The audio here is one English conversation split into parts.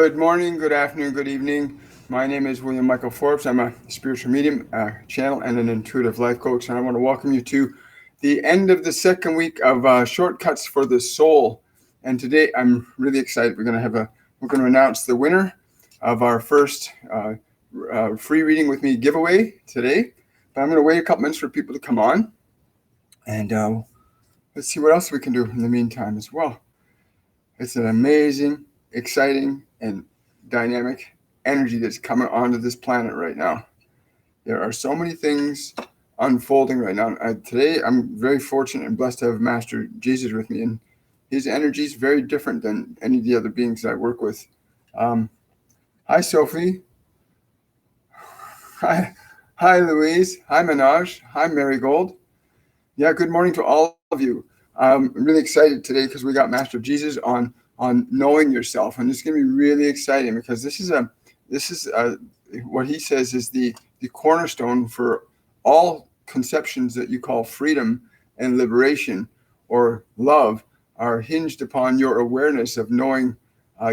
Good morning, good afternoon, good evening. My name is William Michael Forbes. I'm a spiritual medium, channel, and an intuitive life coach. And I want to welcome you to the end of the second week of Shortcuts for the Soul. And today I'm really excited. We're going to announce the winner of our first free reading with me giveaway today. But I'm going to wait a couple minutes for people to come on, and let's see what else we can do in the meantime as well. It's an amazing, exciting, and dynamic energy that's coming onto this planet right now. There are so many things unfolding right now. Today, I'm very fortunate and blessed to have Master Jesus with me, and his energy is very different than any of the other beings that I work with. Hi, Sophie. Hi, Louise. Hi, Minaj. Hi, Marigold. Yeah, good morning to all of you. I'm really excited today because we got Master Jesus on knowing yourself, and it's going to be really exciting because this is what he says is the cornerstone for all conceptions that you call freedom and liberation or love are hinged upon your awareness of knowing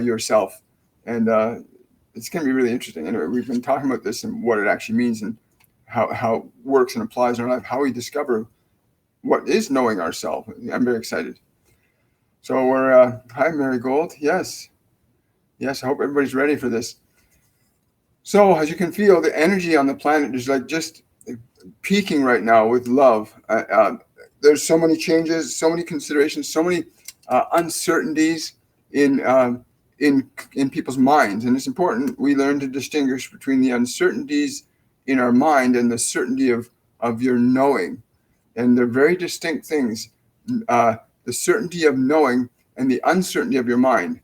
yourself, and it's going to be really interesting. Anyway, we've been talking about this and what it actually means and how it works and applies in our life, how we discover what is knowing ourselves. I'm very excited. So we're hi, Marigold. Yes. I hope everybody's ready for this. So as you can feel, the energy on the planet is like just peaking right now with love. There's so many changes, so many considerations, so many uncertainties in people's minds, and it's important we learn to distinguish between the uncertainties in our mind and the certainty of your knowing. And they're very distinct things. The certainty of knowing and the uncertainty of your mind,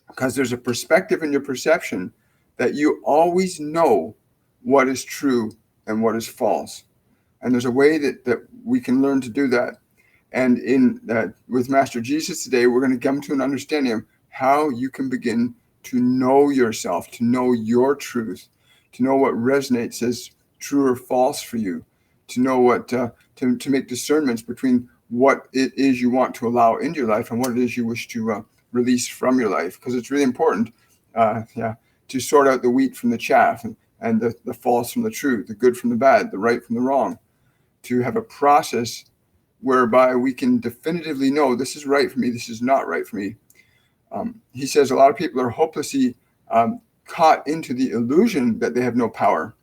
because there's a perspective in your perception that you always know what is true and what is false. And there's a way that we can learn to do that. And in that, with Master Jesus today, we're going to come to an understanding of how you can begin to know yourself, to know your truth, to know what resonates as true or false for you, to know what to make discernments between what it is you want to allow into your life and what it is you wish to release from your life. Because it's really important, to sort out the wheat from the chaff and the false from the true, the good from the bad, the right from the wrong, to have a process whereby we can definitively know this is right for me, this is not right for me. He says a lot of people are hopelessly caught into the illusion that they have no power,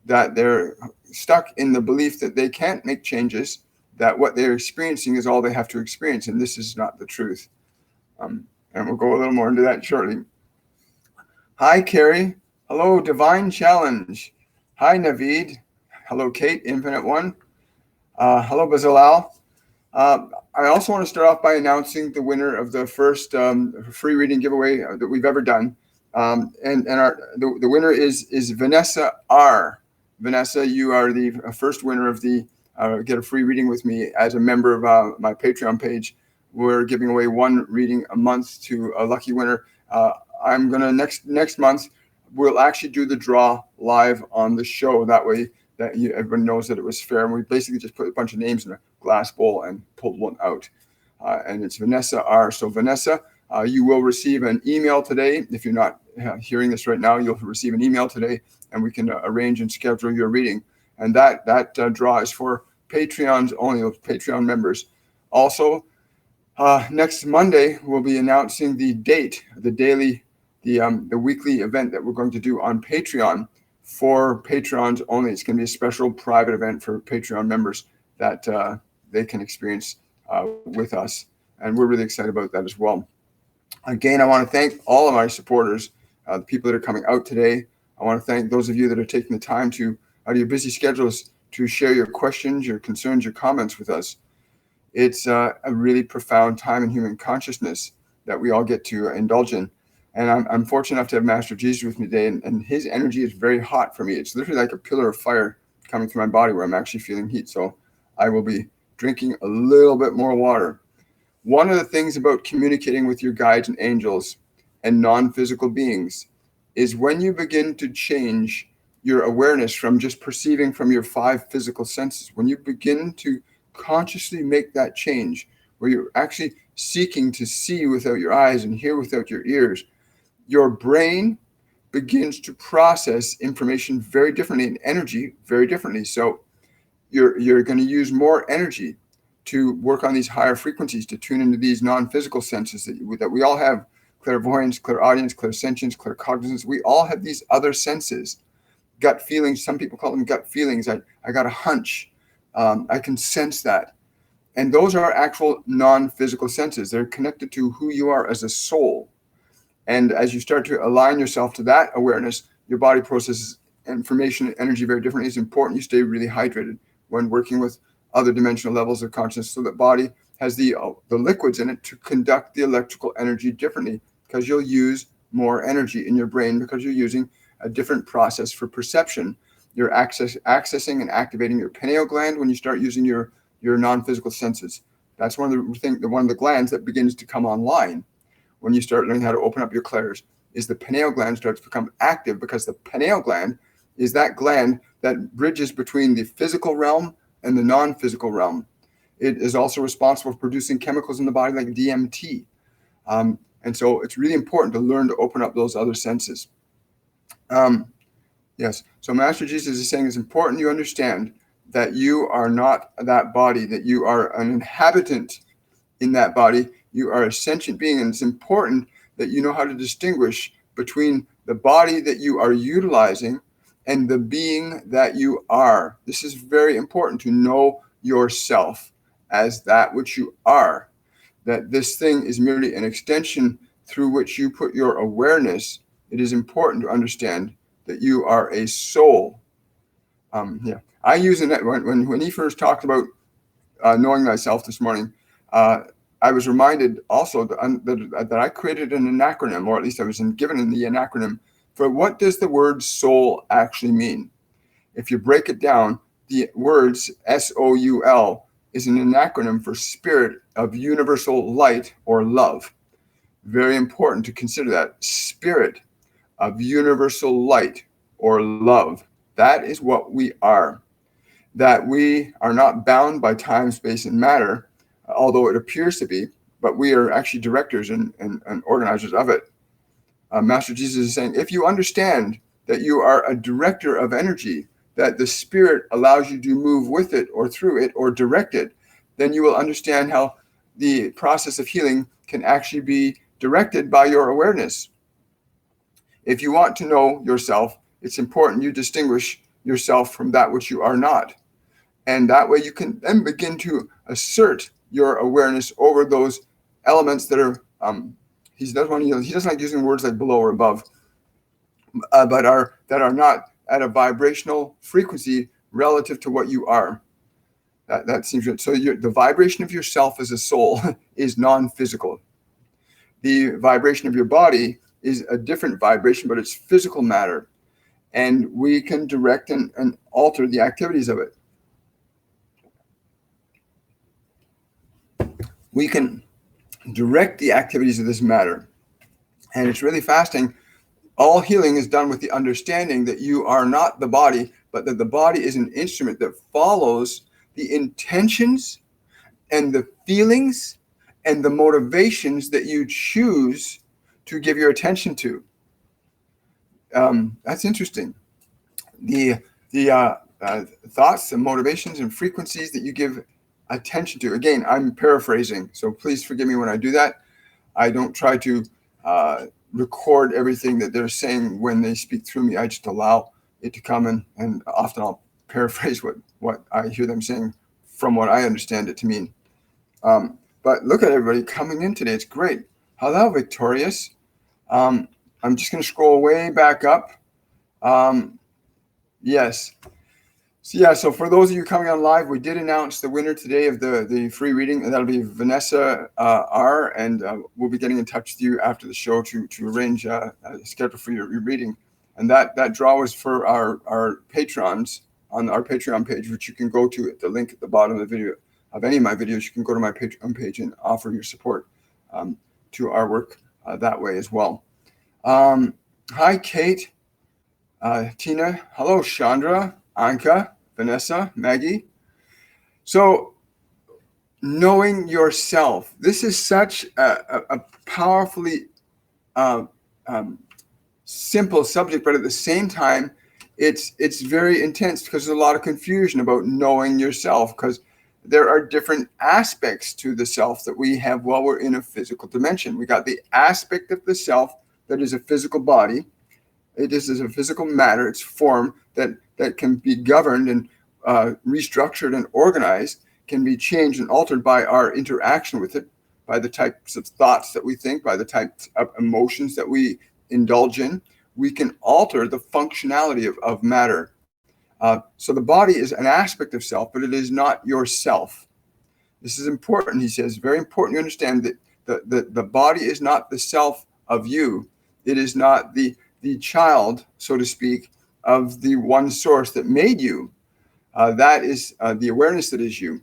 that they're stuck in the belief that they can't make changes, that what they're experiencing is all they have to experience, and this is not the truth. And we'll go a little more into that shortly. Hi, Carrie. Hello, Divine Challenge. Hi, Naveed. Hello, Kate, Infinite One. Hello, Bazalal. I also want to start off by announcing the winner of the first free reading giveaway that we've ever done. The winner is Vanessa R. Vanessa, you are the first winner of the Get a Free Reading with Me as a member of my Patreon page. We're giving away one reading a month to a lucky winner. I'm going to next month, we'll actually do the draw live on the show. That way that everyone knows that it was fair. And we basically just put a bunch of names in a glass bowl and pulled one out. And it's Vanessa R. So Vanessa, you will receive an email today. If you're not hearing this right now, you'll receive an email today, and we can arrange and schedule your reading. And that draw is for Patreons only, Patreon members. Also, next Monday we'll be announcing the date, the weekly event that we're going to do on Patreon for Patrons only. It's going to be a special private event for Patreon members that they can experience with us, and we're really excited about that as well. Again, I want to thank all of my supporters, the people that are coming out today. I want to thank those of you that are taking the time out of your busy schedules to share your questions, your concerns, your comments with us. It's a really profound time in human consciousness that we all get to indulge in. And I'm fortunate enough to have Master Jesus with me today, and his energy is very hot for me. It's literally like a pillar of fire coming through my body where I'm actually feeling heat. So I will be drinking a little bit more water. One of the things about communicating with your guides and angels and non-physical beings is when you begin to change your awareness from just perceiving from your 5 physical senses, when you begin to consciously make that change, where you're actually seeking to see without your eyes and hear without your ears, your brain begins to process information very differently and energy very differently. So you're going to use more energy to work on these higher frequencies, to tune into these non-physical senses that we all have: clairvoyance, clairaudience, clairsentience, claircognizance. We all have these other senses. Gut feelings, some people call them gut feelings. I got a hunch. I can sense that. And those are actual non-physical senses. They're connected to who you are as a soul. And as you start to align yourself to that awareness, your body processes information and energy very differently. It's important you stay really hydrated when working with other dimensional levels of consciousness, so that body has the liquids in it to conduct the electrical energy differently, because you'll use more energy in your brain because you're using a different process for perception. You're accessing and activating your pineal gland when you start using your non-physical senses. That's one of the glands that begins to come online when you start learning how to open up your clairs. Is the pineal gland starts to become active, because the pineal gland is that gland that bridges between the physical realm and the non-physical realm. It is also responsible for producing chemicals in the body like DMT. And so it's really important to learn to open up those other senses. Yes. So Master Jesus is saying it's important you understand that you are not that body, that you are an inhabitant in that body. You are a sentient being, and it's important that you know how to distinguish between the body that you are utilizing and the being that you are. This is very important, to know yourself as that which you are, that this thing is merely an extension through which you put your awareness. It is important to understand that you are a soul. I use it when he first talked about knowing thyself this morning. I was reminded also that I created an acronym, or at least I was given the acronym for what does the word soul actually mean. If you break it down, the words SOUL is an acronym for Spirit of Universal Light or Love. Very important to consider that. Spirit of Universal Light or Love. That is what we are. That we are not bound by time, space, and matter, although it appears to be, but we are actually directors and organizers of it. Master Jesus is saying, if you understand that you are a director of energy, that the Spirit allows you to move with it or through it or direct it, then you will understand how the process of healing can actually be directed by your awareness. If you want to know yourself, it's important you distinguish yourself from that which you are not. And that way you can then begin to assert your awareness over those elements that are, he doesn't like using words like below or above, but that are not at a vibrational frequency relative to what you are. That seems good. So the vibration of yourself as a soul is non-physical. The vibration of your body is a different vibration, but it's physical matter. And we can direct and alter the activities of it. We can direct the activities of this matter. And it's really fascinating. All healing is done with the understanding that you are not the body, but that the body is an instrument that follows the intentions and the feelings and the motivations that you choose to give your attention to. That's interesting. The thoughts and motivations and frequencies that you give attention to. Again, I'm paraphrasing, so please forgive me when I do that. I don't try to record everything that they're saying when they speak through me. I just allow it to come in, and often I'll paraphrase what I hear them saying from what I understand it to mean. But look at everybody coming in today. It's great. Hello, Victorious. I'm just going to scroll way back up. Yes. So for those of you coming on live, we did announce the winner today of the free reading, and that'll be Vanessa R. And we'll be getting in touch with you after the show to arrange a schedule for your reading. And that draw was for our patrons on our Patreon page, which you can go to at the link at the bottom of the video. Of any of my videos, you can go to my Patreon page and offer your support to our work that way as well. Hi, Kate, Tina. Hello, Chandra, Anka, Vanessa, Maggie. So knowing yourself, this is such a powerfully um, simple subject, but at the same time, it's very intense because there's a lot of confusion about knowing yourself, because there are different aspects to the self that we have while we're in a physical dimension. We got the aspect of the self that is a physical body. It is a physical matter, it's form that can be governed and restructured and organized, can be changed and altered by our interaction with it, by the types of thoughts that we think, by the types of emotions that we indulge in. We can alter the functionality of matter. So the body is an aspect of self, but it is not yourself. This is important, he says, very important to understand that the body is not the self of you. It is not the child, so to speak, of the one source that made you. That is the awareness that is you.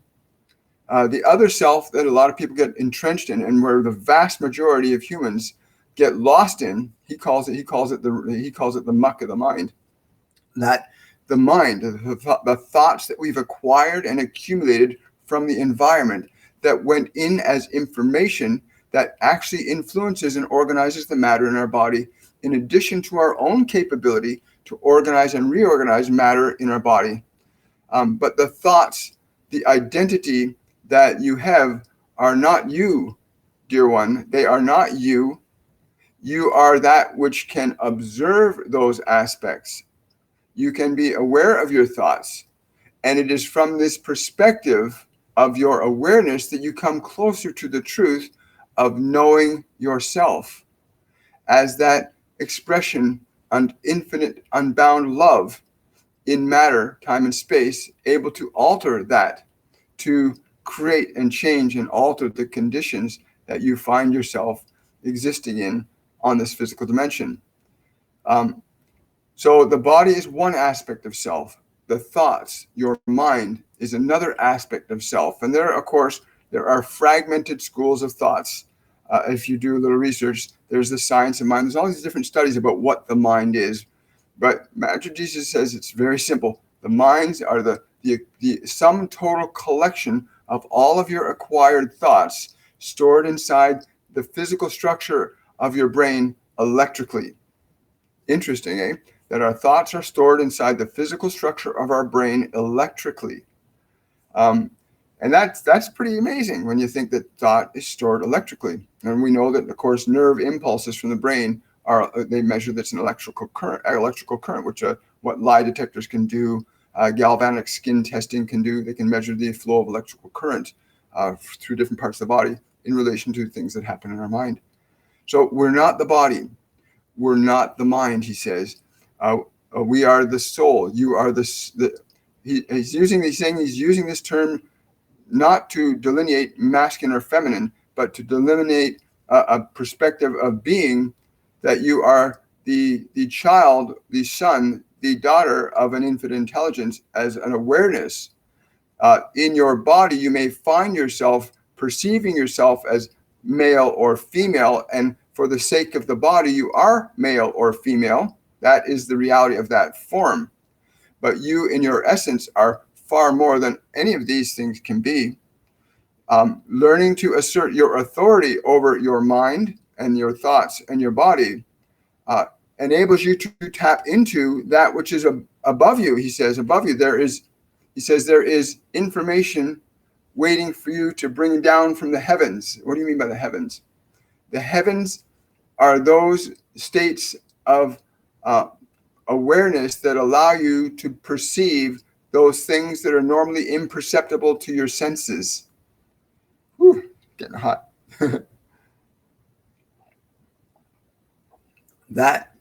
The other self that a lot of people get entrenched in, and where the vast majority of humans get lost in, he calls it the muck of the mind. That the mind, the thoughts that we've acquired and accumulated from the environment that went in as information that actually influences and organizes the matter in our body, in addition to our own capability to organize and reorganize matter in our body. But the thoughts, the identity that you have are not you, dear one. They are not you. You are that which can observe those aspects. You can be aware of your thoughts. And it is from this perspective of your awareness that you come closer to the truth of knowing yourself as that expression and infinite, unbound love in matter, time, and space, able to alter that, to create and change and alter the conditions that you find yourself existing in on this physical dimension. So the body is one aspect of self. The thoughts, your mind, is another aspect of self. And there, of course, there are fragmented schools of thoughts. If you do a little research, there's the science of mind. There's all these different studies about what the mind is. But Master Jesus says it's very simple. The minds are the sum total collection of all of your acquired thoughts stored inside the physical structure of your brain electrically. Interesting, eh? That our thoughts are stored inside the physical structure of our brain electrically. And that's pretty amazing when you think that thought is stored electrically. And we know that, of course, nerve impulses from the brain they measure that's an electrical current, which what lie detectors can do, galvanic skin testing can do. They can measure the flow of electrical current through different parts of the body in relation to things that happen in our mind. So we're not the body. We're not the mind, he says. We are the soul. You are he's using this term not to delineate masculine or feminine, but to delineate a perspective of being, that you are the child, the son, the daughter of an infinite intelligence as an awareness. In your body, you may find yourself perceiving yourself as male or female, and for the sake of the body, you are male or female. That is the reality of that form. But you, in your essence, are far more than any of these things can be. Learning to assert your authority over your mind and your thoughts and your body enables you to tap into that which is above you. He says, above you, there is information waiting for you to bring down from the heavens. What do you mean by the heavens? The heavens are those states of awareness that allow you to perceive those things that are normally imperceptible to your senses. Whew, getting hot. that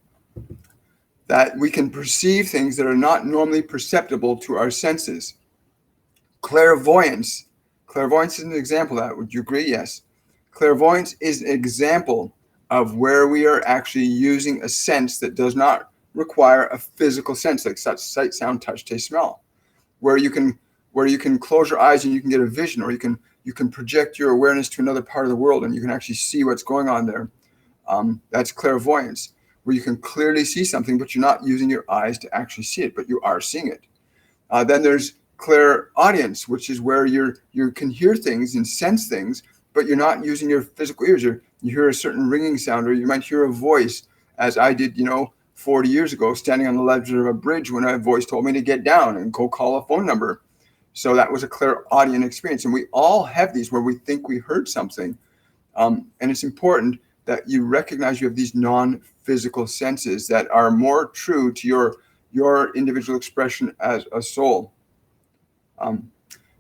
we can perceive things that are not normally perceptible to our senses. Clairvoyance is an example of that. Would you agree? Yes. Clairvoyance is an example of where we are actually using a sense that does not require a physical sense, like such sight, sound, touch, taste, smell, where you can close your eyes and you can get a vision, or you can project your awareness to another part of the world and you can actually see what's going on there. That's clairvoyance, where you can clearly see something, but you're not using your eyes to actually see it, but you are seeing it. Then there's clairaudience, which is where you can hear things and sense things, but you're not using your physical ears. You hear a certain ringing sound, or you might hear a voice, as I did, 40 years ago, standing on the ledge of a bridge when a voice told me to get down and go call a phone number. So that was a clairaudient experience. And we all have these where we think we heard something. And it's important that you recognize you have these non-physical senses that are more true to your individual expression as a soul.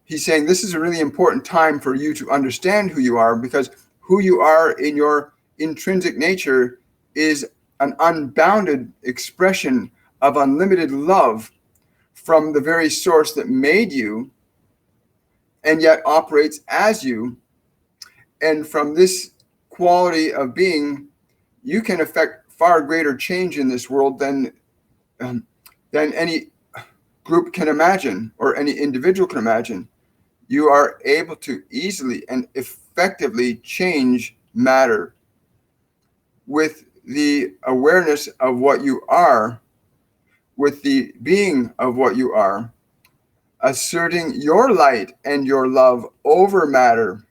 He's saying this is a really important time for you to understand who you are, because who you are in your intrinsic nature is an unbounded expression of unlimited love from the very source that made you and yet operates as you. And from this quality of being, you can affect far greater change in this world than any group can imagine or any individual can imagine. You are able to easily and effectively change matter with the awareness of what you are, with the being of what you are, asserting your light and your love over matter.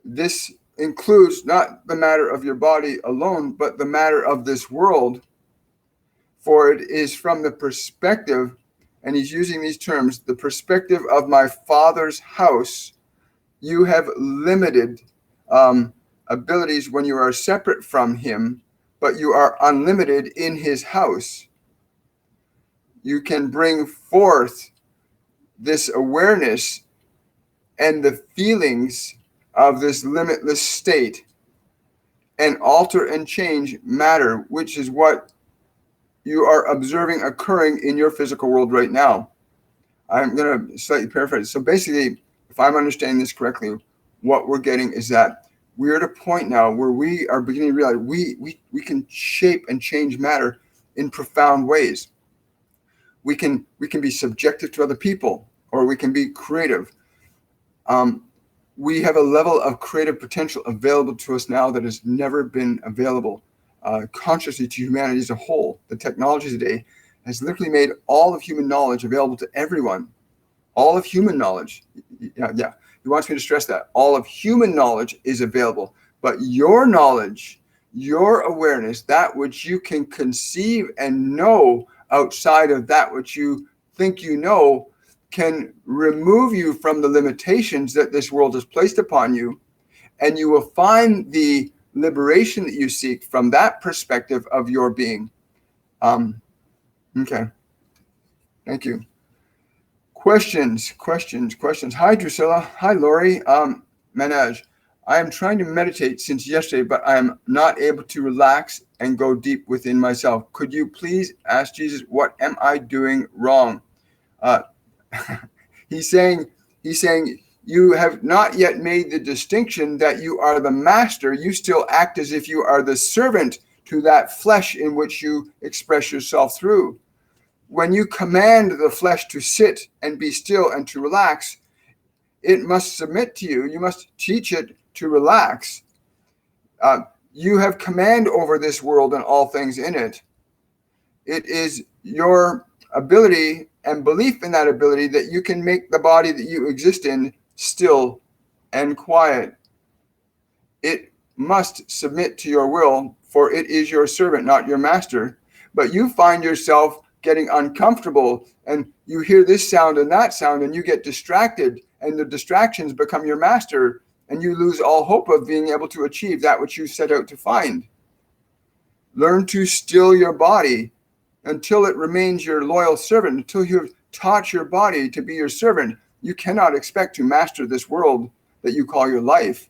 This includes not the matter of your body alone, but the matter of this world. For it is from the perspective, and he's using these terms, the perspective of my Father's house. You have limited abilities when you are separate from him, but you are unlimited in his house. You can bring forth this awareness and the feelings of this limitless state and alter and change matter, which is what you are observing occurring in your physical world right now. I'm going to slightly paraphrase. So basically, if I'm understanding this correctly, what we're getting is that we're at a point now where we are beginning to realize we can shape and change matter in profound ways. We can be subjective to other people, or we can be creative. We have a level of creative potential available to us now that has never been available consciously to humanity as a whole. The technology today has literally made all of human knowledge available to everyone. All of human knowledge. Yeah. He wants me to stress that. All of human knowledge is available. But your knowledge, your awareness, that which you can conceive and know outside of that which you think you know, can remove you from the limitations that this world has placed upon you. And you will find the liberation that you seek from that perspective of your being. Okay. Thank you. Questions. Hi, Drusilla. Hi, Lori. Manaj, I am trying to meditate since yesterday, but I am not able to relax and go deep within myself. Could you please ask Jesus, what am I doing wrong? He's saying, you have not yet made the distinction that you are the master. You still act as if you are the servant to that flesh in which you express yourself through. When you command the flesh to sit and be still and to relax, it must submit to you. You must teach it to relax. You have command over this world and all things in it. It is your ability and belief in that ability that you can make the body that you exist in still and quiet. It must submit to your will, for it is your servant, not your master. But you find yourself getting uncomfortable, and you hear this sound and that sound, and you get distracted, and the distractions become your master, and you lose all hope of being able to achieve that which you set out to find. Learn to still your body until it remains your loyal servant, until you have taught your body to be your servant. You cannot expect to master this world that you call your life.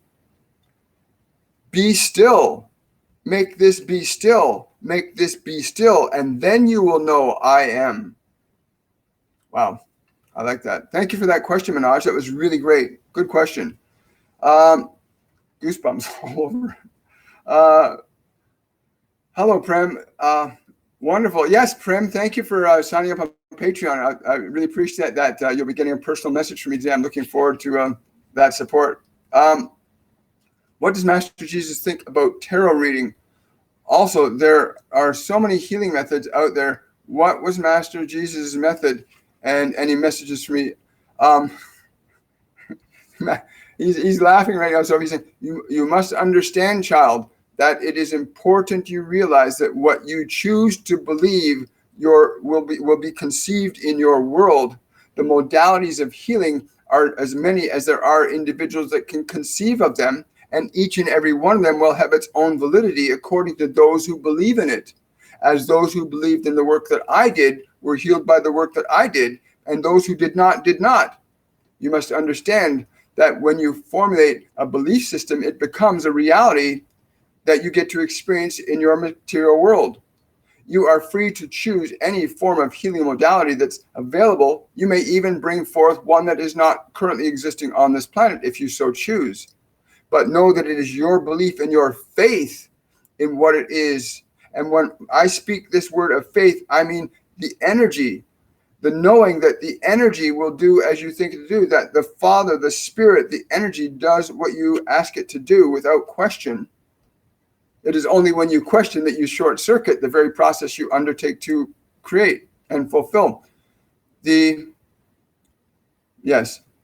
Be still. Make this be still. Make this be still, and then you will know I am. Wow, I like that. Thank you for that question, Manoj. That was really great. Good question. Goosebumps all over. Hello, Prem. Wonderful. Yes, Prem, thank you for signing up on Patreon. I really appreciate that. You'll be getting a personal message from me today. I'm looking forward to that support. What does Master Jesus think about tarot reading? Also, there are so many healing methods out there. What was Master Jesus' method? And any messages for me? He's laughing right now. So he's saying, you must understand, child, that it is important you realize that what you choose to believe will be conceived in your world. The modalities of healing are as many as there are individuals that can conceive of them, and each and every one of them will have its own validity according to those who believe in it. As those who believed in the work that I did were healed by the work that I did, and those who did not, did not. You must understand that when you formulate a belief system, it becomes a reality that you get to experience in your material world. You are free to choose any form of healing modality that's available. You may even bring forth one that is not currently existing on this planet if you so choose. But know that it is your belief and your faith in what it is. And when I speak this word of faith, I mean the energy, the knowing that the energy will do as you think it to do, that the Father, the Spirit, the energy does what you ask it to do without question. It is only when you question that you short circuit the very process you undertake to create and fulfill. The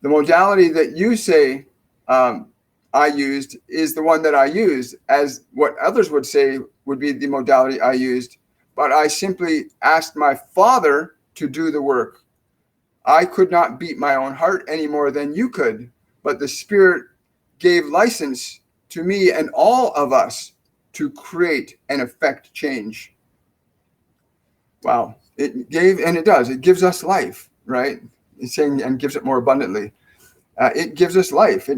modality that you say I used is the one that I used, as what others would say would be the modality I used. But I simply asked my Father to do the work. I could not beat my own heart any more than you could, but the Spirit gave license to me and all of us to create and affect change. Wow. It gave, and it does, it gives us life, right? It's saying, and gives it more abundantly. It gives us life.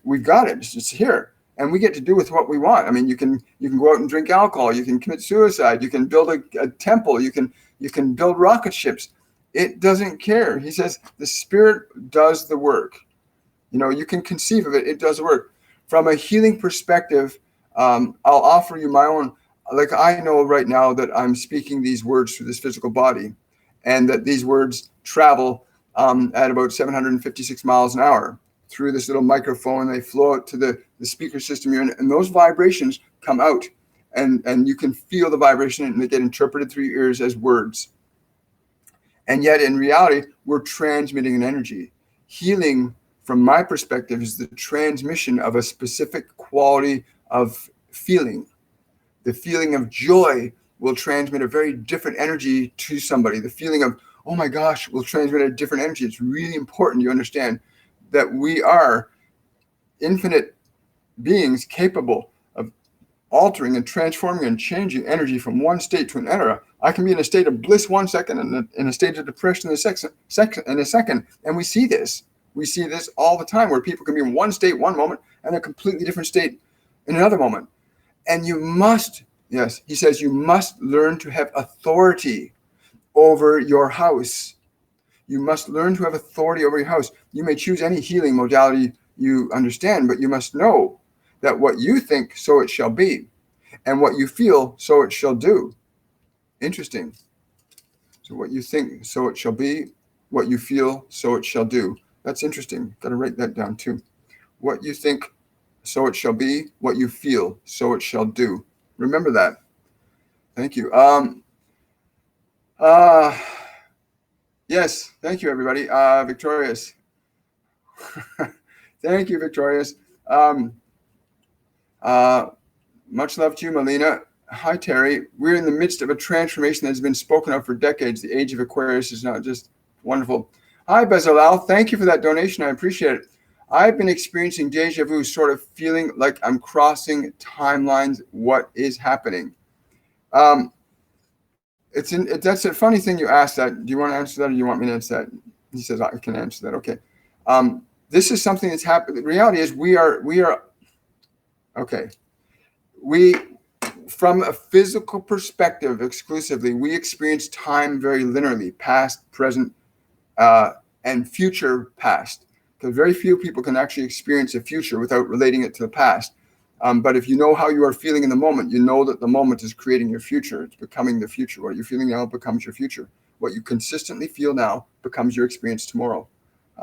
We've got it. It's here. And we get to do with what we want. I mean, you can go out and drink alcohol. You can commit suicide. You can build a temple. You can build rocket ships. It doesn't care. He says the Spirit does the work. You can conceive of it. It does the work. From a healing perspective, I'll offer you my own. Like, I know right now that I'm speaking these words through this physical body, and that these words travel at about 756 miles an hour through this little microphone. They flow out to the speaker system you're in, and those vibrations come out, and you can feel the vibration, and they get interpreted through your ears as words. And yet in reality, we're transmitting an energy. Healing, from my perspective, is the transmission of a specific quality of feeling. The feeling of joy will transmit a very different energy to somebody. The feeling of, oh my gosh, will transmit a different energy. It's really important you understand that we are infinite beings capable of altering and transforming and changing energy from one state to another. I can be in a state of bliss 1 second and in a state of depression in a second. And we see this. We see this all the time, where people can be in one state one moment and a completely different state in another moment. And you must, he says, you must learn to have authority over your house. You must learn to have authority over your house. You may choose any healing modality you understand, but you must know that what you think, so it shall be. And what you feel, so it shall do. Interesting. So what you think, so it shall be. What you feel, so it shall do. That's interesting. Got to write that down too. What you think, so it shall be. What you feel, so it shall do. Remember that. Thank you. Yes, thank you, everybody. Victorious. Thank you, Victorious. Much love to you, Melina. Hi, Terry. We're in the midst of a transformation that has been spoken of for decades. The age of Aquarius is now just wonderful. Hi, Bezalel. Thank you for that donation. I appreciate it. I've been experiencing deja vu, sort of feeling like I'm crossing timelines. What is happening? That's a funny thing you asked that. Do you want to answer that, or do you want me to answer that? He says, I can answer that. Okay. This is something that's happened. The reality is we are okay. From a physical perspective exclusively, we experience time very linearly, past, present, and future past. Because very few people can actually experience a future without relating it to the past. But if you know how you are feeling in the moment, you know that the moment is creating your future. It's becoming the future. What you're feeling now becomes your future. What you consistently feel now becomes your experience tomorrow.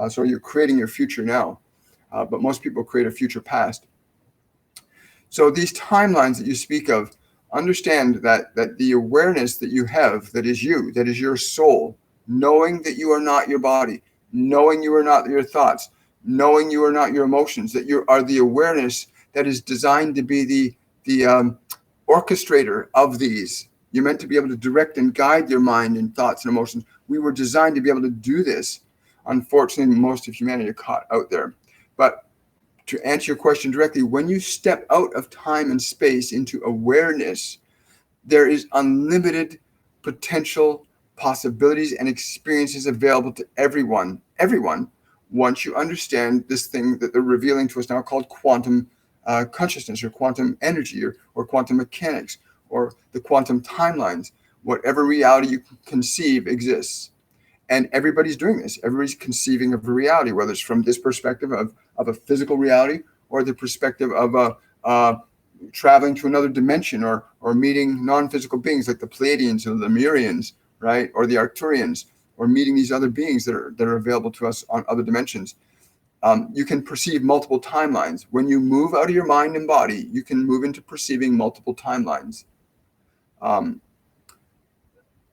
So you're creating your future now. But most people create a future past. So these timelines that you speak of, understand that the awareness that you have, that is you, that is your soul, knowing that you are not your body, knowing you are not your thoughts, knowing you are not your emotions, that you are the awareness that is designed to be orchestrator of these. You're meant to be able to direct and guide your mind and thoughts and emotions. We were designed to be able to do this. Unfortunately, most of humanity are caught out there. But to answer your question directly, when you step out of time and space into awareness, there is unlimited potential possibilities and experiences available to everyone, once you understand this thing that they're revealing to us now called quantum consciousness or quantum energy or quantum mechanics or the quantum timelines. Whatever reality you conceive exists. And everybody's doing this. Everybody's conceiving of a reality, whether it's from this perspective of a physical reality or the perspective of traveling to another dimension or meeting non-physical beings like the Pleiadians or the Lemurians, right? Or the Arcturians, or meeting these other beings that are available to us on other dimensions. You can perceive multiple timelines. When you move out of your mind and body, you can move into perceiving multiple timelines.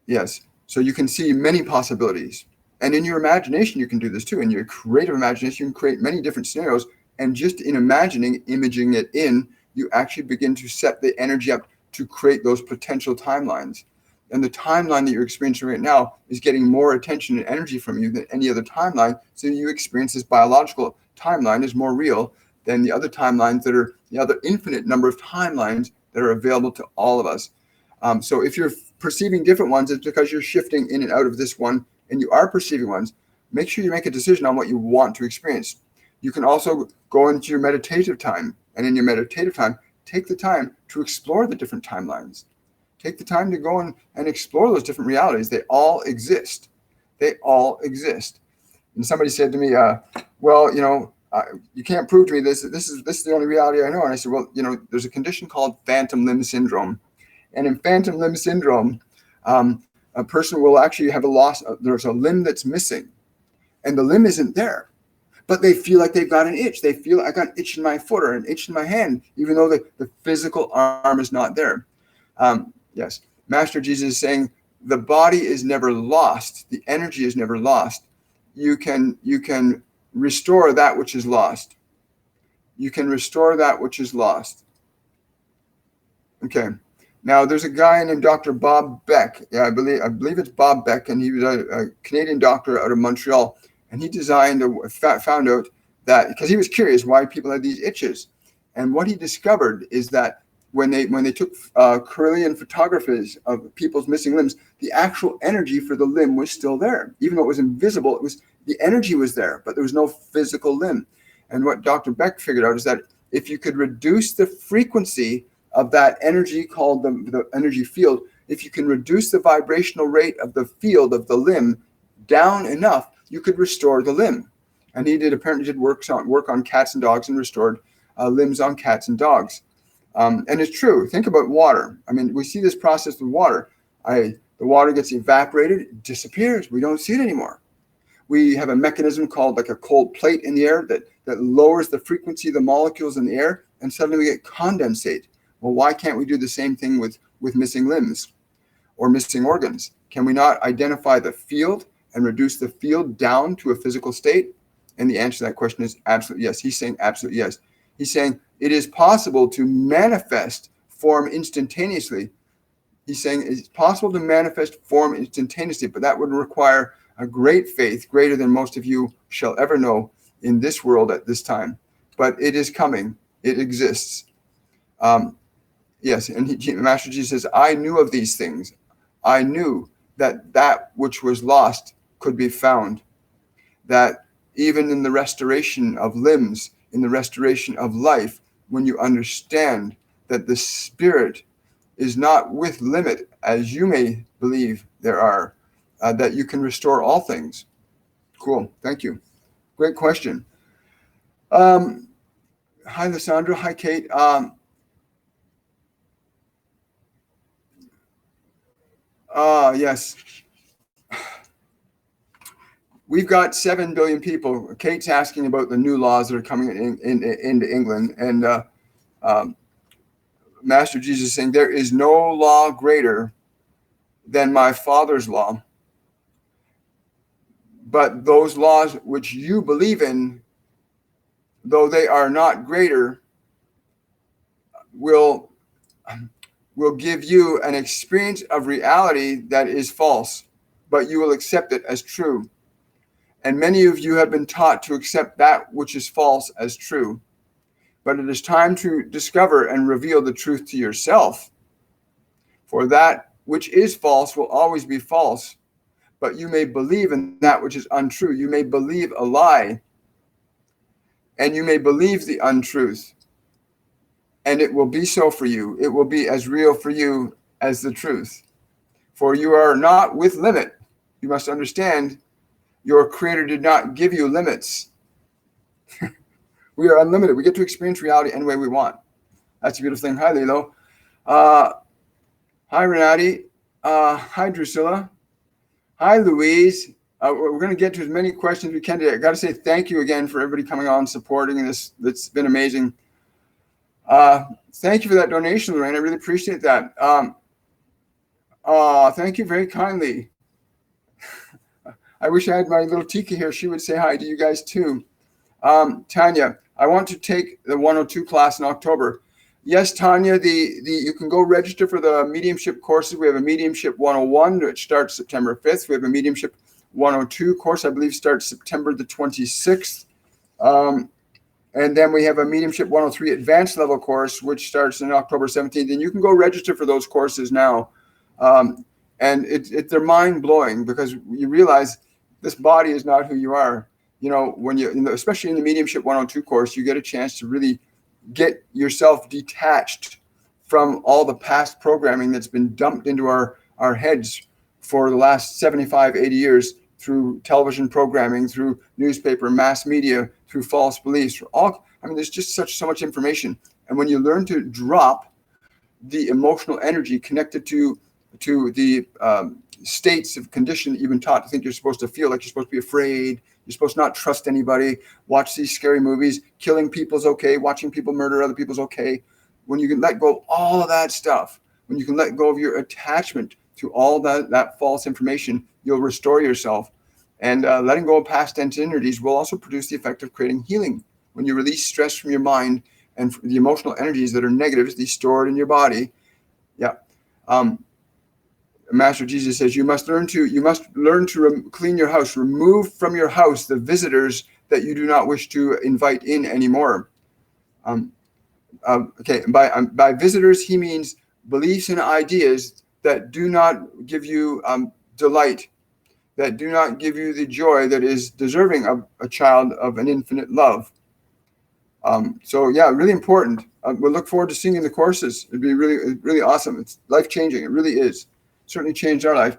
Yes. So you can see many possibilities. And in your imagination, you can do this too. In your creative imagination, you can create many different scenarios. And just in imaging it in, you actually begin to set the energy up to create those potential timelines. And the timeline that you're experiencing right now is getting more attention and energy from you than any other timeline. So you experience this biological timeline is more real than the other timelines that are the other infinite number of timelines that are available to all of us. So if you're perceiving different ones, it's because you're shifting in and out of this one and you are perceiving ones. Make sure you make a decision on what you want to experience. You can also go into your meditative time, and in your meditative time, take the time to explore the different timelines. Take the time to go and explore those different realities. They all exist. They all exist. And somebody said to me, well, you can't prove to me this. This is the only reality I know. And I said, well, there's a condition called phantom limb syndrome. And in phantom limb syndrome, a person will actually have a loss. There's a limb that's missing, and the limb isn't there, but they feel like they've got an itch. They feel I got an itch in my foot or an itch in my hand, even though the physical arm is not there. Yes, Master Jesus is saying the body is never lost. The energy is never lost. You can restore that which is lost. You can restore that which is lost. Okay. Now, there's a guy named Dr. Bob Beck. Yeah, I believe it's Bob Beck, and he was a Canadian doctor out of Montreal. And he found out that because he was curious why people had these itches, and what he discovered is that when they took Kirlian photographies of people's missing limbs, the actual energy for the limb was still there, even though it was invisible. The energy was there, but there was no physical limb. And what Dr. Beck figured out is that if you could reduce the frequency of that energy called the energy field, if you can reduce the vibrational rate of the field of the limb down enough, you could restore the limb. And he apparently did work on cats and dogs and restored limbs on cats and dogs. And it's true. Think about water. I mean, we see this process with water. The water gets evaporated, it disappears. We don't see it anymore. We have a mechanism called like a cold plate in the air that lowers the frequency of the molecules in the air, and suddenly we get condensate. Well, why can't we do the same thing with missing limbs or missing organs? Can we not identify the field and reduce the field down to a physical state? And the answer to that question is absolutely yes. He's saying absolutely yes. He's saying it is possible to manifest form instantaneously. He's saying it's possible to manifest form instantaneously, but that would require a great faith, greater than most of you shall ever know in this world at this time. But it is coming. It exists. Yes, and Master Jesus says, I knew of these things. I knew that which was lost could be found. That even in the restoration of limbs, in the restoration of life, when you understand that the spirit is not with limit, as you may believe there are, that you can restore all things. Cool. Thank you. Great question. Hi, Lysandra. Hi, Kate. Yes. We've got 7 billion people. Kate's asking about the new laws that are coming into England. And Master Jesus is saying, there is no law greater than my Father's law. But those laws which you believe in, though they are not greater, will will give you an experience of reality that is false, but you will accept it as true. And many of you have been taught to accept that which is false as true. But it is time to discover and reveal the truth to yourself. For that which is false will always be false, but you may believe in that which is untrue. You may believe a lie, and you may believe the untruth, and it will be so for you. It will be as real for you as the truth. For you are not with limit. You must understand your Creator did not give you limits. We are unlimited. We get to experience reality any way we want. That's a beautiful thing. Hi, Lilo. Hi, Renati. Hi, Drusilla. Hi, Louise. We're going to get to as many questions as we can today. I got to say thank you again for everybody coming on, supporting this. It's been amazing. Thank you for that donation, Lorraine. I really appreciate that. Thank you very kindly. I wish I had my little Tika here. She would say hi to you guys too. Tanya, I want to take the 102 class in October. Yes, Tanya, you can go register for the mediumship courses. We have a mediumship 101, which starts September 5th. We have a mediumship 102 course, I believe starts September the 26th. And then we have a mediumship 103 advanced level course, which starts in October 17th. And you can go register for those courses now. And they're mind blowing because you realize this body is not who you are. You know, when especially in the mediumship 102 course, you get a chance to really get yourself detached from all the past programming that's been dumped into our heads for the last 75, 80 years through television programming, through newspaper, mass media, through false beliefs. There's just so much information. And when you learn to drop the emotional energy connected to the states of condition that you've been taught to think you're supposed to feel, like you're supposed to be afraid, you're supposed to not trust anybody, watch these scary movies, killing people's okay, watching people murder other people's okay. When you can let go of all of that stuff, when you can let go of your attachment to all that false information, you'll restore yourself. And letting go of past tense energies will also produce the effect of creating healing. When you release stress from your mind and the emotional energies that are negatives, these stored in your body. Yeah. Master Jesus says, you must learn to clean your house, remove from your house the visitors that you do not wish to invite in anymore. Okay, by visitors, he means beliefs and ideas that do not give you delight, that do not give you the joy that is deserving of a child of an infinite love. So yeah, really important. We'll look forward to seeing you in the courses. It'd be really, really awesome. It's life-changing. It really is. Certainly changed our life.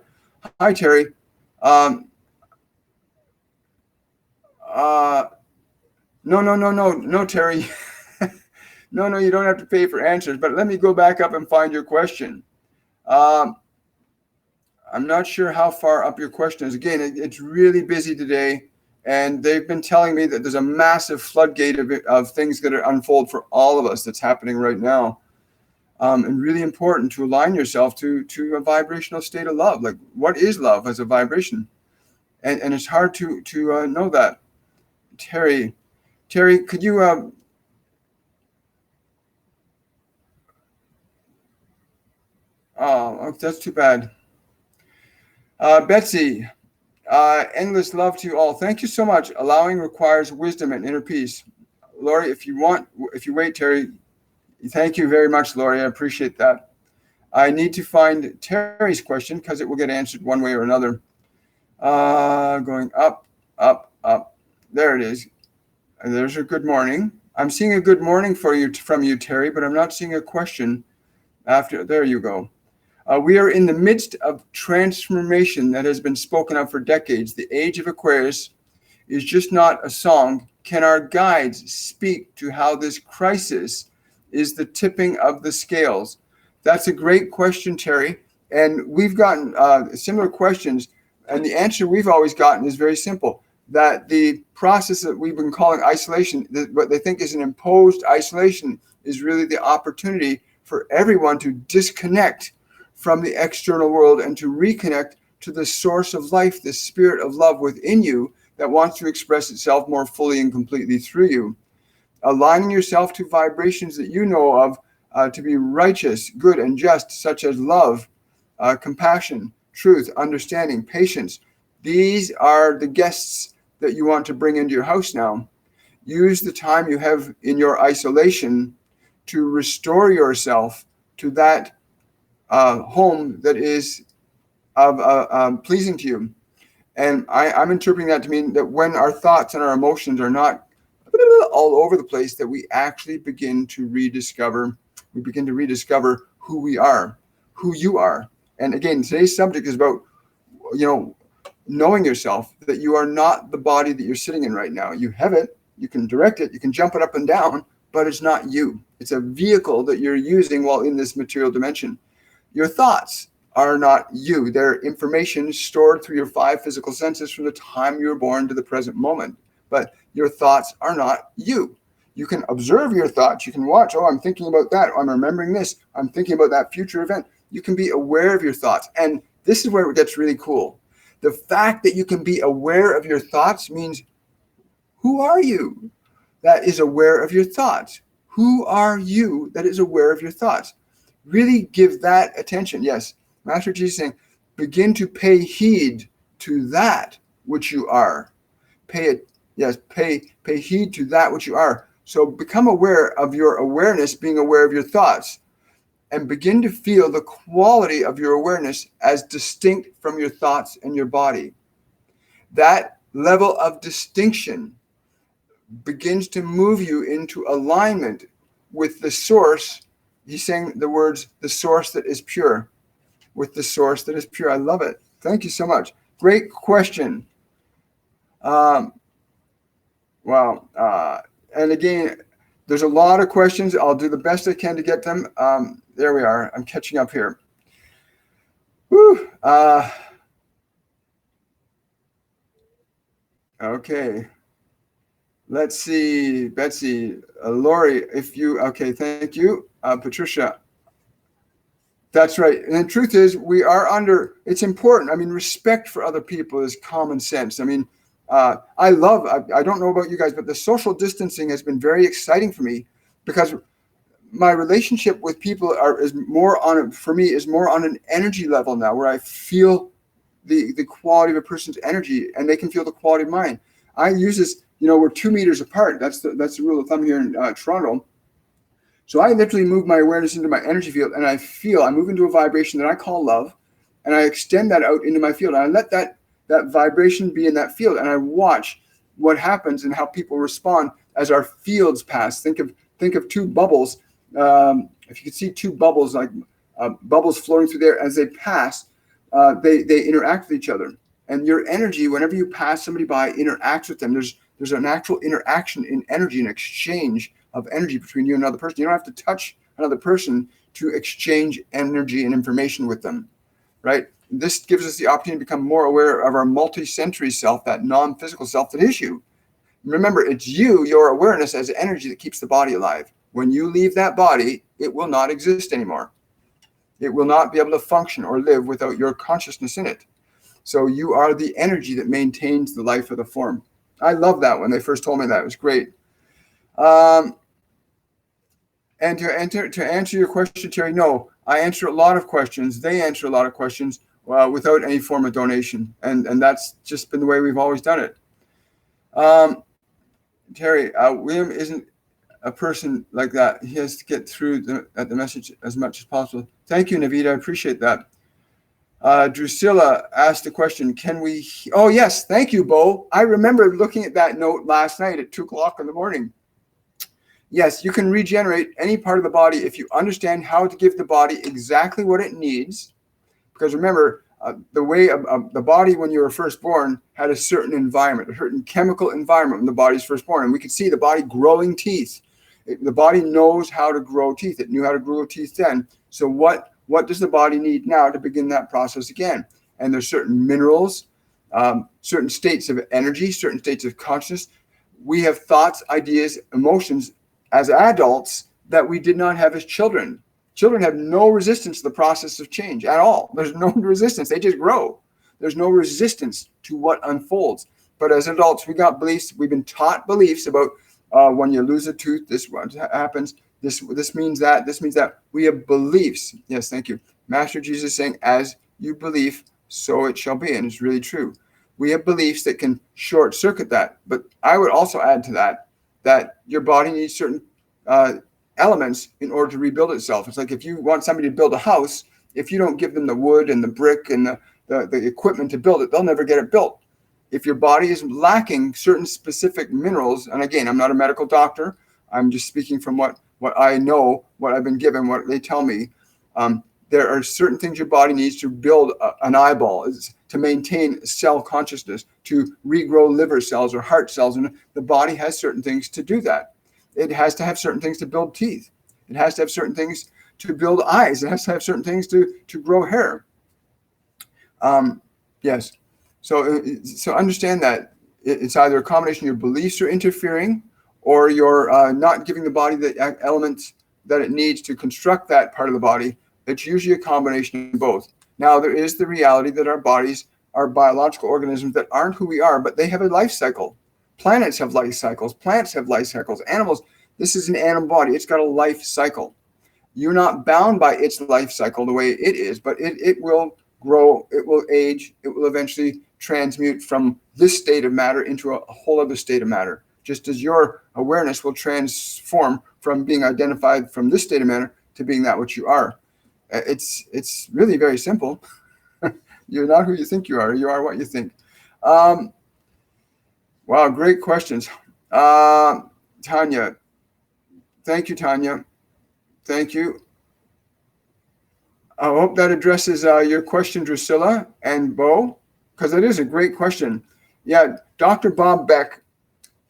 Hi, Terry. No, Terry. No, you don't have to pay for answers, but let me go back up and find your question. I'm not sure how far up your question is. Again, it's really busy today, and they've been telling me that there's a massive floodgate of things that are unfold for all of us that's happening right now. And really important to align yourself to a vibrational state of love. Like, what is love as a vibration? And it's hard to know that. Terry, could you that's too bad. Betsy, endless love to you all. Thank you so much. Allowing requires wisdom and inner peace. Lori, if you wait, Terry, thank you very much, Lori. I appreciate that. I need to find Terry's question because it will get answered one way or another. Going up. There it is. And there's a good morning. I'm seeing a good morning from you, Terry, but I'm not seeing a question after. There you go. We are in the midst of transformation that has been spoken of for decades. The age of Aquarius is just not a song. Can our guides speak to how this crisis is the tipping of the scales? That's a great question, Terry. And we've gotten similar questions. And the answer we've always gotten is very simple, that the process that we've been calling isolation, what they think is an imposed isolation, is really the opportunity for everyone to disconnect from the external world and to reconnect to the source of life, the spirit of love within you that wants to express itself more fully and completely through you. Aligning yourself to vibrations that you know of to be righteous, good, and just, such as love, compassion, truth, understanding, patience. These are the guests that you want to bring into your house now. Use the time you have in your isolation to restore yourself to that home that is pleasing to you. And I'm interpreting that to mean that when our thoughts and our emotions are not all over the place, that we actually begin to rediscover who we are, who you are. And again, today's subject is about, knowing yourself, that you are not the body that you're sitting in right now. You have it, you can direct it, you can jump it up and down, but it's not you. It's a vehicle that you're using while in this material dimension. Your thoughts are not you. They're information stored through your 5 physical senses from the time you were born to the present moment. But your thoughts are not you. You can observe your thoughts. You can watch, I'm thinking about that. I'm remembering this. I'm thinking about that future event. You can be aware of your thoughts. And this is where it gets really cool. The fact that you can be aware of your thoughts means, who are you that is aware of your thoughts? Who are you that is aware of your thoughts? Really give that attention. Yes, Master G is saying, begin to pay heed to that which you are. Pay heed to that which you are. So become aware of your awareness, being aware of your thoughts, and begin to feel the quality of your awareness as distinct from your thoughts and your body. That level of distinction begins to move you into alignment with the source. He's saying the words, the source that is pure, with the source that is pure. I love it. Thank you so much. Great question. Wow. And again, there's a lot of questions. I'll do the best I can to get them. There we are. I'm catching up here. Whew. Okay. Let's see, Betsy, Lori, okay, thank you. Patricia, that's right. And the truth is, it's important. I mean, respect for other people is common sense. I mean, I don't know about you guys, but the social distancing has been very exciting for me, because my relationship with people is more on an energy level now, where I feel the quality of a person's energy, and they can feel the quality of mine. I use this, we're 2 meters apart. That's the rule of thumb here in Toronto. So I literally move my awareness into my energy field, and I move into a vibration that I call love, and I extend that out into my field. And I let that vibration be in that field, and I watch what happens and how people respond as our fields pass. Think of 2 bubbles. If you could see 2 bubbles, like bubbles floating through there, as they pass, they interact with each other. And your energy, whenever you pass somebody by, interacts with them. There's an actual interaction in energy, an exchange of energy between you and another person. You don't have to touch another person to exchange energy and information with them, right? This gives us the opportunity to become more aware of our multi-sensory self, that non-physical self that is you. Remember, it's your awareness as energy that keeps the body alive. When you leave that body, it will not exist anymore. It will not be able to function or live without your consciousness in it. So you are the energy that maintains the life of the form. I love that when they first told me that. It was great. And to answer your question, Terry, no, I answer a lot of questions. They answer a lot of questions without any form of donation. And that's just been the way we've always done it. Terry, William isn't a person like that. He has to get through the message as much as possible. Thank you, Novita. I appreciate that. Drusilla asked the question, can we... Oh, yes. Thank you, Bo. I remember looking at that note last night at 2:00 in the morning. Yes, you can regenerate any part of the body if you understand how to give the body exactly what it needs. Because remember, the way the body when you were first born had a certain environment, a certain chemical environment when the body's first born. And we could see the body growing teeth. The body knows how to grow teeth. It knew how to grow teeth then. So what does the body need now to begin that process again? And there's certain minerals, certain states of energy, certain states of consciousness. We have thoughts, ideas, emotions as adults that we did not have as children. Children have no resistance to the process of change at all. There's no resistance. They just grow. There's no resistance to what unfolds. But as adults, we got beliefs. We've been taught beliefs about when you lose a tooth, this what happens. This means that. This means that. We have beliefs. Yes, thank you. Master Jesus is saying, as you believe, so it shall be. And it's really true. We have beliefs that can short circuit that. But I would also add to that your body needs certain elements in order to rebuild itself. It's like if you want somebody to build a house, if you don't give them the wood and the brick and the equipment to build it, they'll never get it built. If your body is lacking certain specific minerals, and again, I'm not a medical doctor, I'm just speaking from what I know, what I've been given, what they tell me. There are certain things your body needs to build an eyeball, to maintain cell consciousness, to regrow liver cells or heart cells. And the body has certain things to do that. It has to have certain things to build teeth. It has to have certain things to build eyes. It has to have certain things to grow hair. Yes. So understand that it's either a combination of your beliefs are interfering, or you're not giving the body the elements that it needs to construct that part of the body. It's usually a combination of both. Now, there is the reality that our bodies are biological organisms that aren't who we are, but they have a life cycle. Planets have life cycles. Plants have life cycles. Animals, this is an animal body. It's got a life cycle. You're not bound by its life cycle the way it is, but it will grow, it will age, it will eventually transmute from this state of matter into a whole other state of matter, just as your awareness will transform from being identified from this state of matter to being that which you are. It's really very simple. You're not who you think you are. You are what you think. Wow, great questions. Tanya. Thank you, Tanya. Thank you. I hope that addresses your question, Drusilla and Bo, because it is a great question. Yeah, Dr. Bob Beck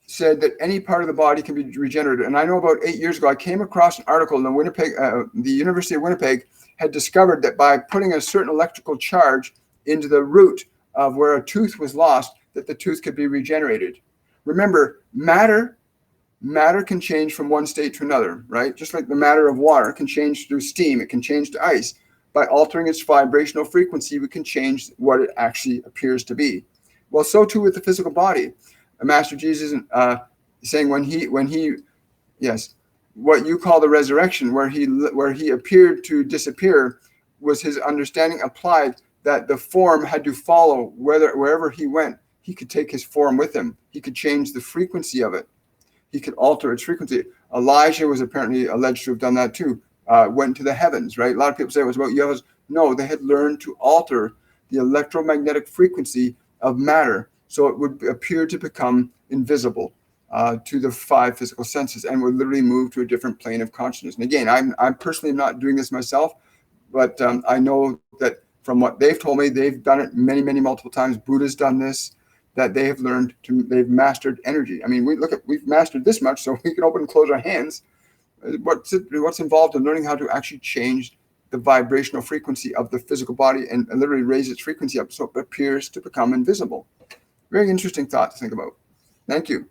said that any part of the body can be regenerated. And I know about 8 years ago, I came across an article in the University of Winnipeg had discovered that by putting a certain electrical charge into the root of where a tooth was lost, that the tooth could be regenerated. Remember, matter can change from one state to another, right? Just like the matter of water can change through steam, it can change to ice. By altering its vibrational frequency, we can change what it actually appears to be. Well, so too with the physical body. Master Jesus saying when he yes, what you call the resurrection, where he appeared to disappear, was his understanding applied that the form had to follow wherever he went. He could take his form with him. He could change the frequency of it. He could alter its frequency. Elijah was apparently alleged to have done that too. Went to the heavens, right? A lot of people say it was about heavens. No, they had learned to alter the electromagnetic frequency of matter so it would appear to become invisible to the five physical senses and would literally move to a different plane of consciousness. And again, I'm personally not doing this myself, but I know that from what they've told me, they've done it many multiple times. Buddha's done this, that they have learned they've mastered energy. I mean, we've mastered this much, so we can open and close our hands. What's involved in learning how to actually change the vibrational frequency of the physical body and literally raise its frequency up so it appears to become invisible. Very interesting thought to think about. Thank you.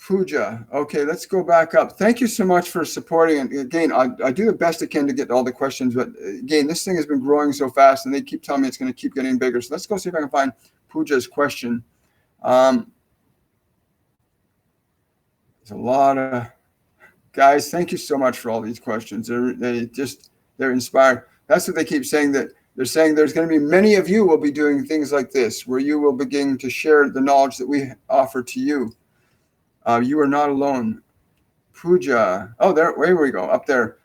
Puja. Okay, let's go back up. Thank you so much for supporting. And again, I do the best I can to get all the questions, but again, this thing has been growing so fast and they keep telling me it's going to keep getting bigger. So let's go see if I can find Puja's question. There's a lot of guys. Thank you so much for all these questions. They're inspired. That's what they keep saying, that they're saying there's going to be many of you will be doing things like this, where you will begin to share the knowledge that we offer to you. You are not alone. Puja. Oh, where we go? Up there.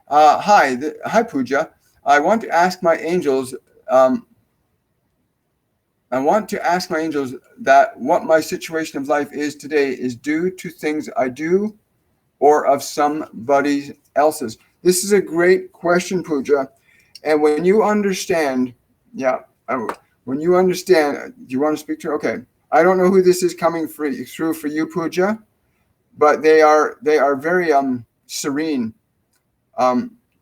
Hi, Puja. I want to ask my angels. That what my situation of life is today is due to things I do or of somebody else's. This is a great question, Puja. And when you understand, do you want to speak to her? Okay. I don't know who this is coming through for you, Puja, but they are very serene.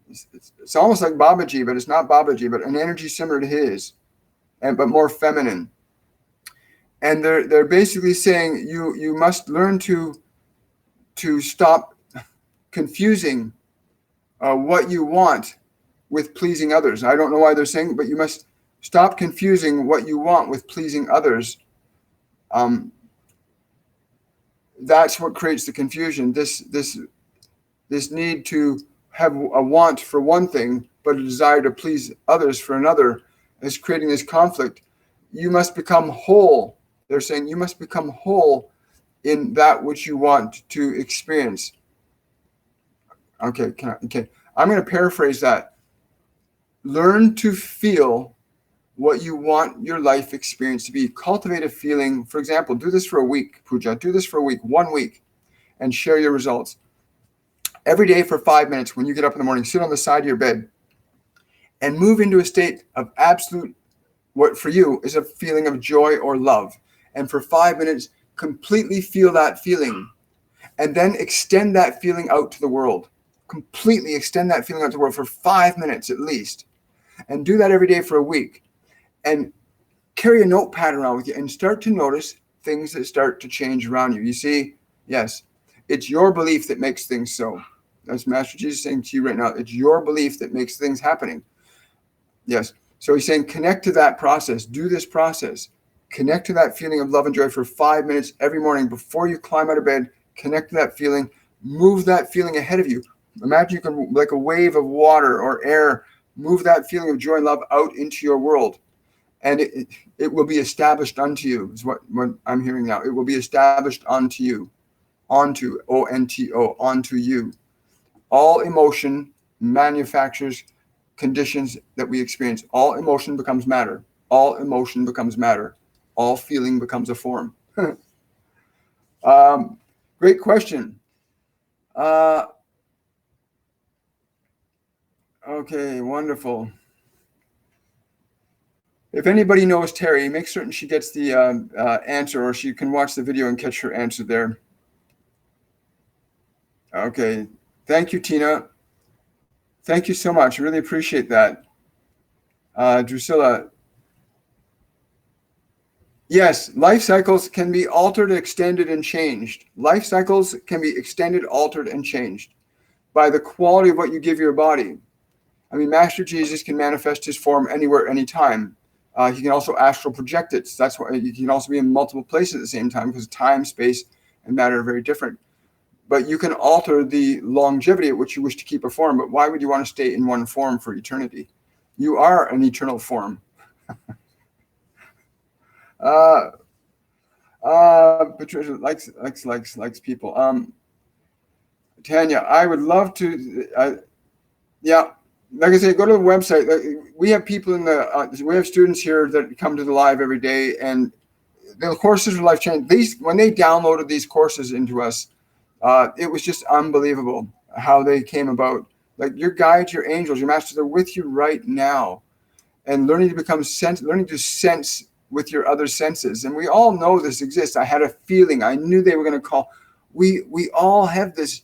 It's almost like Babaji, but it's not Babaji, but an energy similar to his, but more feminine. And they're basically saying you must learn to stop confusing what you want with pleasing others. I don't know why they're saying, but you must stop confusing what you want with pleasing others. That's what creates the confusion. This need to have a want for one thing, but a desire to please others for another is creating this conflict. You must become whole. They're saying you must become whole in that which you want to experience. Okay, I'm going to paraphrase that. Learn to feel what you want your life experience to be. Cultivate a feeling. For example, do this for a week, Puja. Do this for a week, 1 week, and share your results. Every day for 5 minutes when you get up in the morning, sit on the side of your bed and move into a state of absolute, what for you is a feeling of joy or love. And for 5 minutes, completely feel that feeling. And then extend that feeling out to the world. Completely extend that feeling out to the world for 5 minutes at least. And do that every day for a week. And carry a notepad around with you and start to notice things that start to change around you. You see, yes, it's your belief that makes things so. That's Master Jesus saying to you right now, it's your belief that makes things happening. Yes. So he's saying connect to that process. Do this process. Connect to that feeling of love and joy for 5 minutes every morning before you climb out of bed. Connect to that feeling. Move that feeling ahead of you. Imagine you can, like a wave of water or air, move that feeling of joy and love out into your world. And it will be established unto you, is what I'm hearing now. It will be established unto you. Onto, O-N-T-O, onto you. All emotion manufactures conditions that we experience. All emotion becomes matter. All emotion becomes matter. All feeling becomes a form. Great question. Okay, wonderful. If anybody knows Terry, make certain she gets the answer, or she can watch the video and catch her answer there. Okay. Thank you, Tina. Thank you so much. I really appreciate that. Drusilla. Yes, life cycles can be altered, extended, and changed. Life cycles can be extended, altered, and changed by the quality of what you give your body. I mean, Master Jesus can manifest his form anywhere, anytime. He can also astral project it. So that's why you can also be in multiple places at the same time, because time, space, and matter are very different. But you can alter the longevity at which you wish to keep a form. But why would you want to stay in one form for eternity? You are an eternal form. Patricia likes people. Tanya, I would love to. Yeah, like I say, go to the website. We have people we have students here that come to the live every day, and the courses are life changing. When they downloaded these courses into us, it was just unbelievable how they came about. Like your guides, your angels, your masters are with you right now, and learning to sense with your other senses. And we all know this exists. I had a feeling. I knew they were going to call. We all have this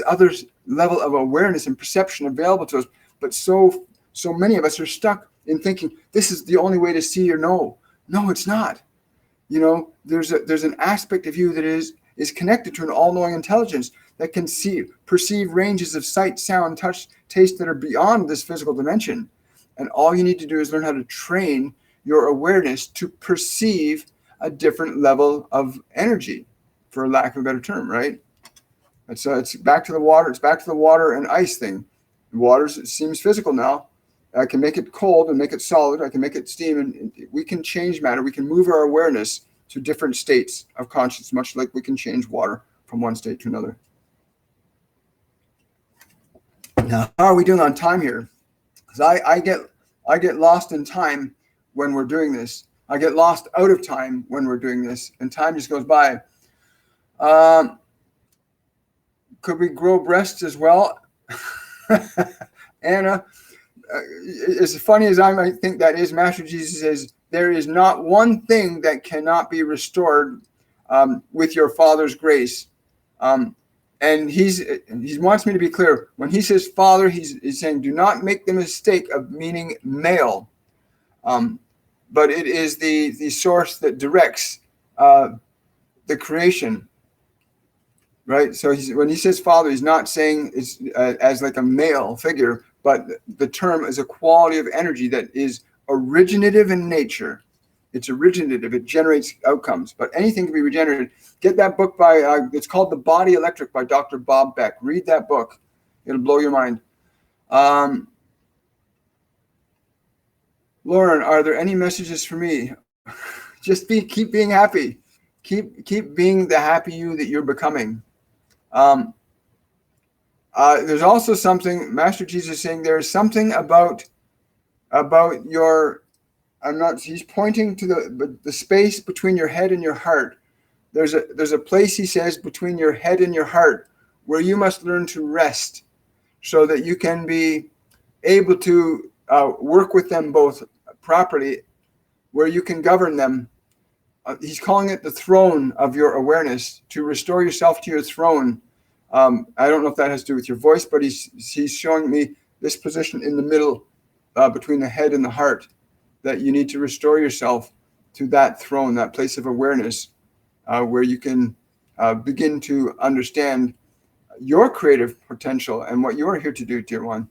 other level of awareness and perception available to us, but so many of us are stuck in thinking this is the only way to see or know. No, it's not. You know, there's an aspect of you that is connected to an all-knowing intelligence that can perceive ranges of sight, sound, touch, taste that are beyond this physical dimension. And all you need to do is learn how to train your awareness to perceive a different level of energy, for lack of a better term, right? It's back to the water. It's back to the water and ice thing. Water seems physical now. I can make it cold and make it solid. I can make it steam, and we can change matter. We can move our awareness to different states of consciousness, much like we can change water from one state to another. Now, how are we doing on time here? Because I get lost in time when we're doing this. I get lost out of time when we're doing this, and time just goes by. Could we grow breasts as well? Anna, as funny as I might think that is, Master Jesus says, there is not one thing that cannot be restored with your Father's grace. And he wants me to be clear. When he says Father, he's saying, do not make the mistake of meaning male. But it is the source that directs the creation. Right? So when he says Father, he's not saying it's as like a male figure, but the term is a quality of energy that is originative in nature. It's originative. It generates outcomes. But anything can be regenerated. Get that book it's called The Body Electric by Dr. Bob Beck. Read that book. It'll blow your mind. Lauren, are there any messages for me? Just keep being happy. Keep being the happy you that you're becoming. There's also something Master Jesus is saying. There's something about your. He's pointing to the space between your head and your heart. There's a place, he says, between your head and your heart where you must learn to rest so that you can be able to work with them both properly, where you can govern them. He's calling it the throne of your awareness, to restore yourself to your throne. I don't know if that has to do with your voice, but he's showing me this position in the middle between the head and the heart, that you need to restore yourself to that throne, that place of awareness, where you can begin to understand your creative potential and what you are here to do, dear one.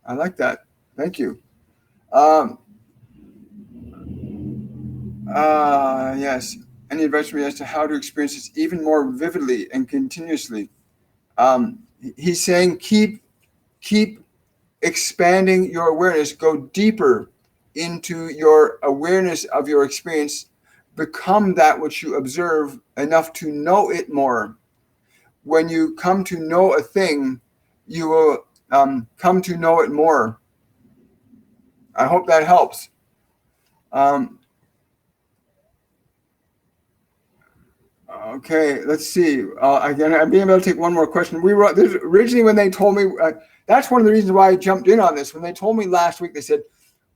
I like that. Thank you. Yes. Any advice for me as to how to experience this even more vividly and continuously? He's saying keep expanding your awareness. Go deeper into your awareness of your experience. Become that which you observe enough to know it more. When you come to know a thing, you will come to know it more. I hope that helps. Okay, let's see. Again, I'm being able to take one more question. Originally when they told me, that's one of the reasons why I jumped in on this. When they told me last week, they said,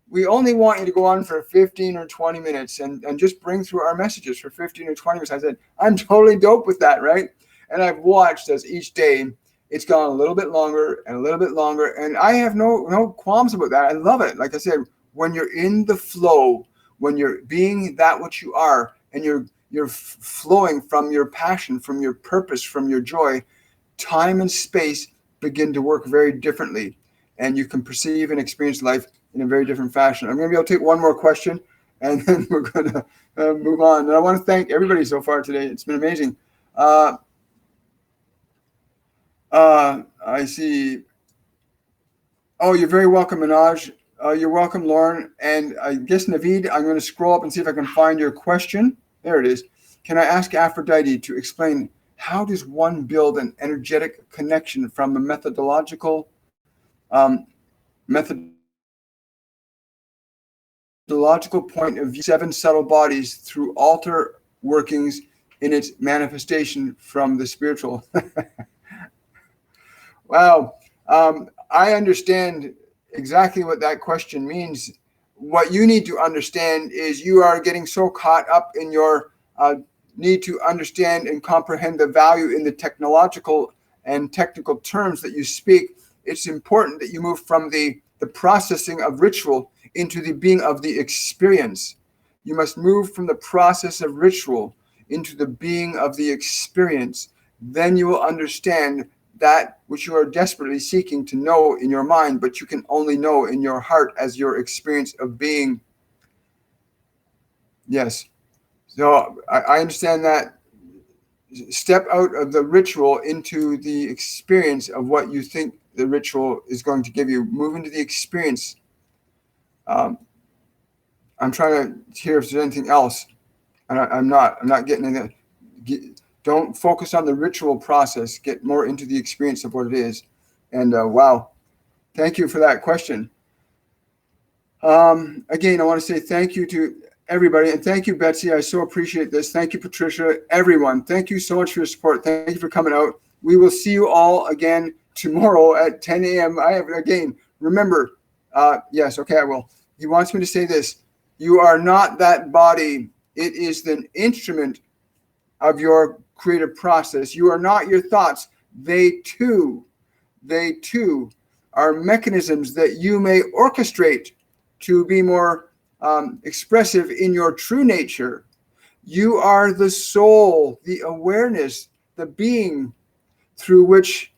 we only want you to go on for 15 or 20 minutes and just bring through our messages for 15 or 20 minutes. I said, I'm totally dope with that, right? And I've watched as each day it's gone a little bit longer and a little bit longer. And I have no qualms about that. I love it. Like I said, when you're in the flow, when you're being that which you are, and you're flowing from your passion, from your purpose, from your joy, time and space begin to work very differently. And you can perceive and experience life in a very different fashion. I'm going to be able to take one more question, and then we're going to move on. And I want to thank everybody so far today. It's been amazing. I see. Oh, you're very welcome, Minaj. You're welcome, Lauren. And I guess, Naveed, I'm going to scroll up and see if I can find your question. There it is. Can I ask Aphrodite to explain how does one build an energetic connection from a methodological point of view, 7 subtle bodies through alter workings in its manifestation from the spiritual? Wow. I understand exactly what that question means. What you need to understand is you are getting so caught up in your need to understand and comprehend the value in the technological and technical terms that you speak. It's important that you move from the processing of ritual into the being of the experience. You must move from the process of ritual into the being of the experience. Then you will understand that which you are desperately seeking to know in your mind, but you can only know in your heart as your experience of being. Yes. So I understand that. Step out of the ritual into the experience of what you think the ritual is going to give you. Move into the experience. I'm trying to hear if there's anything else. And I'm not getting anything. Don't focus on the ritual process. Get more into the experience of what it is. And wow, thank you for that question. Again, I want to say thank you to everybody. And thank you, Betsy. I so appreciate this. Thank you, Patricia, everyone. Thank you so much for your support. Thank you for coming out. We will see you all again tomorrow at 10 a.m. Remember, yes, okay, I will. He wants me to say this. You are not that body. It is an instrument of your creative process. You are not your thoughts. They too are mechanisms that you may orchestrate to be more expressive in your true nature. You are the soul, the awareness, the being through which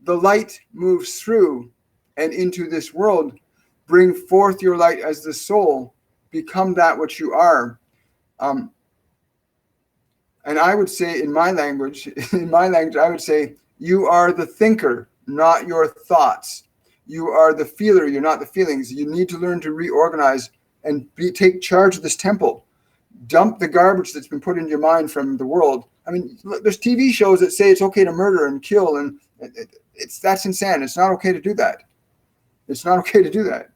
the light moves through and into this world. Bring forth your light as the soul. Become that which you are. And I would say in my language, I would say, you are the thinker, not your thoughts. You are the feeler, you're not the feelings. You need to learn to reorganize and take charge of this temple. Dump the garbage that's been put into your mind from the world. I mean, there's TV shows that say it's okay to murder and kill, and that's insane. It's not okay to do that. It's not okay to do that.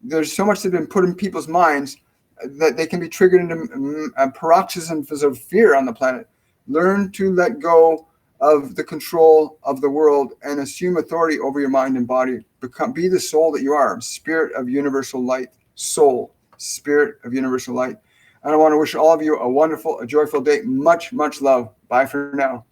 There's so much that's been put in people's minds that they can be triggered into paroxysms of fear on the planet. Learn to let go of the control of the world and assume authority over your mind and body. Be the soul that you are, spirit of universal light, soul, spirit of universal light. And I want to wish all of you a wonderful, a joyful day. Much, much love. Bye for now.